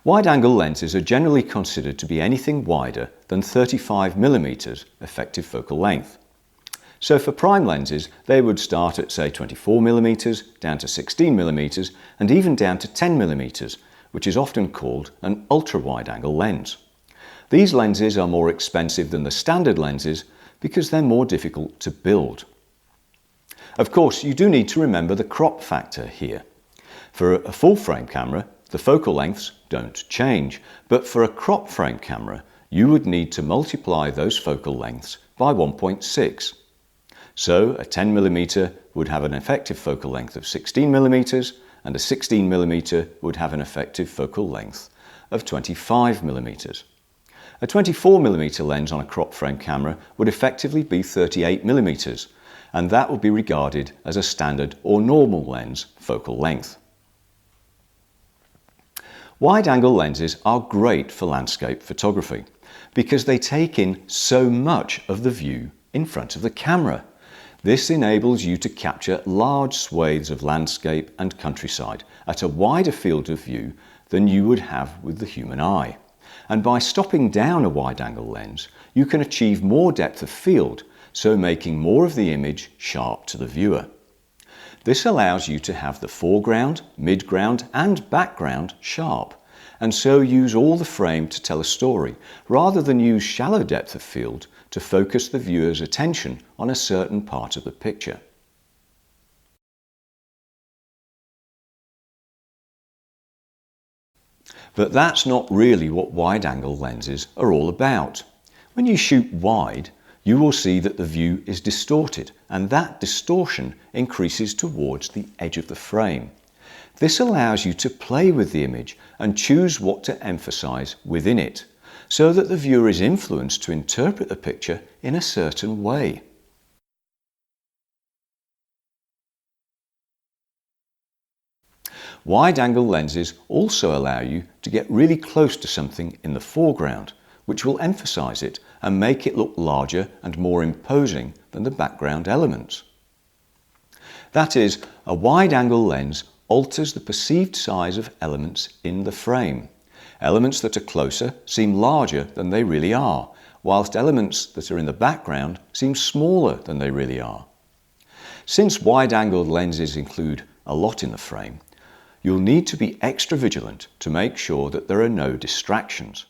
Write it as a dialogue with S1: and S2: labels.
S1: Wide-angle lenses are generally considered to be anything wider than 35mm effective focal length. So for prime lenses, they would start at say 24mm, down to 16mm, and even down to 10mm, which is often called an ultra-wide-angle lens. These lenses are more expensive than the standard lenses because they're more difficult to build. Of course, you do need to remember the crop factor here. For a full-frame camera, the focal lengths don't change, but for a crop frame camera, you would need to multiply those focal lengths by 1.6. So a 10mm would have an effective focal length of 16mm, and a 16mm would have an effective focal length of 25mm. A 24mm lens on a crop frame camera would effectively be 38mm, and that would be regarded as a standard or normal lens focal length. Wide-angle lenses are great for landscape photography because they take in so much of the view in front of the camera. This enables you to capture large swathes of landscape and countryside at a wider field of view than you would have with the human eye. And by stopping down a wide-angle lens, you can achieve more depth of field, so making more of the image sharp to the viewer. This allows you to have the foreground, midground and background sharp, and so use all the frame to tell a story, rather than use shallow depth of field to focus the viewer's attention on a certain part of the picture. But that's not really what wide-angle lenses are all about. When you shoot wide, you will see that the view is distorted, and that distortion increases towards the edge of the frame. This allows you to play with the image and choose what to emphasize within it, so that the viewer is influenced to interpret the picture in a certain way. Wide-angle lenses also allow you to get really close to something in the foreground, which will emphasize it and make it look larger and more imposing than the background elements. That is, a wide-angle lens alters the perceived size of elements in the frame. Elements that are closer seem larger than they really are, whilst elements that are in the background seem smaller than they really are. Since wide-angled lenses include a lot in the frame, you'll need to be extra vigilant to make sure that there are no distractions.